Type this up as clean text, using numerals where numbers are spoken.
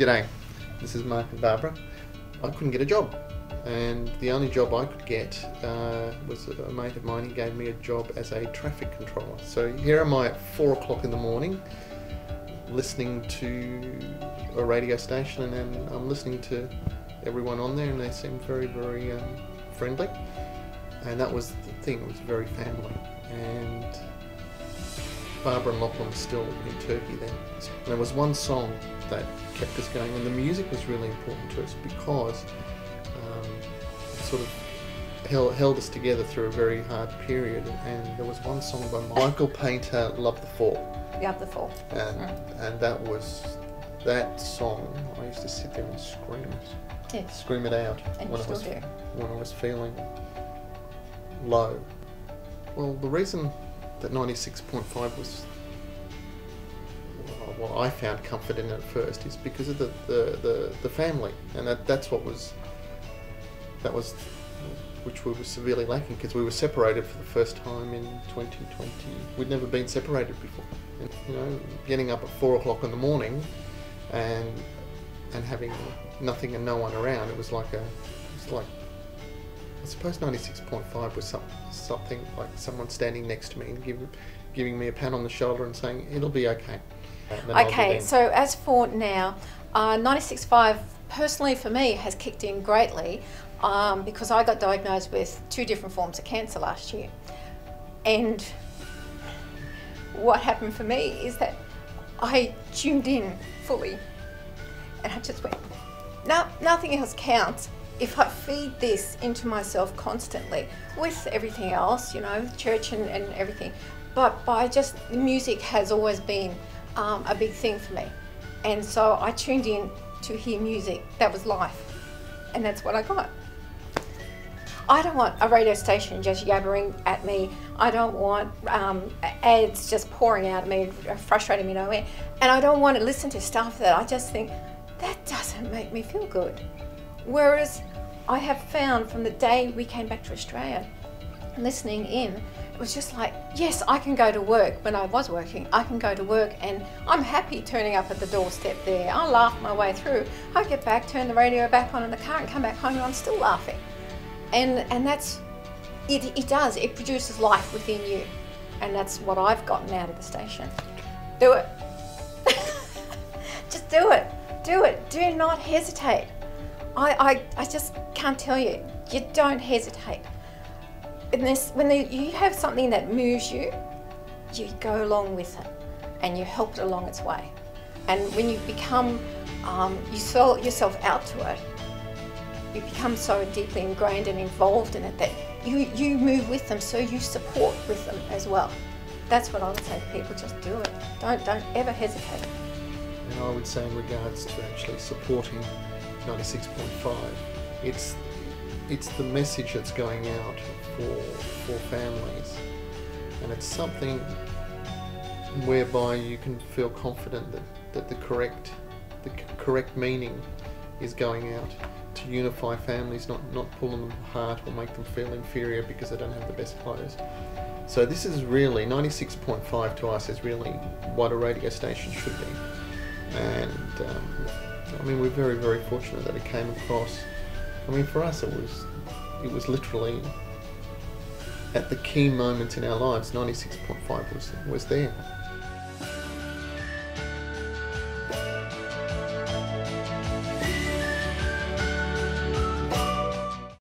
G'day, this is Mark and Barbara. I couldn't get a job, and the only job I could get was a mate of mine. He gave me a job as a traffic controller. So here am I at 4 o'clock in the morning listening to a radio station, and I'm listening to everyone on there, and they seem very, very friendly. And that was the thing, it was very family. And Barbara and Lachlan were still in Turkey then. And there was one song that kept us going, and the music was really important to us because it sort of held us together through a very hard period. And there was one song by Michael Painter, Love the Fall. Love the Fall. And that song, I used to sit there and scream it out And when I was feeling low. Well, the reason that 96.5 was what I found comfort in at first is because of the family, and that was which we were severely lacking, because we were separated for the first time in 2020. We'd never been separated before. And, you know, getting up at 4 o'clock in the morning and having nothing and no one around, it was like I suppose 96.5 was something like someone standing next to me and giving me a pat on the shoulder and saying, it'll be okay. Okay, so as for now, 96.5 personally for me has kicked in greatly because I got diagnosed with 2 different forms of cancer last year. And what happened for me is that I tuned in fully and I just went, no, nothing else counts. If I feed this into myself constantly with everything else, you know, church and everything, but by just, the music has always been a big thing for me. And so I tuned in to hear music. That was life. And that's what I got. I don't want a radio station just yabbering at me. I don't want ads just pouring out at me, frustrating me nowhere. And I don't want to listen to stuff that I just think, that doesn't make me feel good. Whereas I have found from the day we came back to Australia, listening in, it was just like, yes, I can go to work. When I was working, I can go to work and I'm happy turning up at the doorstep there. I'll laugh my way through. I get back, turn the radio back on in the car and come back home and I'm still laughing. And that's, it does, it produces life within you. And that's what I've gotten out of the station. Do it. Just do it. Do it. Do not hesitate. I just can't tell you, you don't hesitate. When you have something that moves you, you go along with it and you help it along its way. And when you become, you sell yourself out to it, you become so deeply ingrained and involved in it that you move with them, so you support with them as well. That's what I would say to people, just do it. Don't ever hesitate. And I would say in regards to actually supporting 96.5, it's the message that's going out for families, and it's something whereby you can feel confident that the correct meaning is going out to unify families, not pull them apart or make them feel inferior because they don't have the best clothes. So this is really, 96.5 to us is really what a radio station should be. And I mean, we're very, very fortunate that it came across. I mean, for us it was literally at the key moments in our lives, 96.5 was there.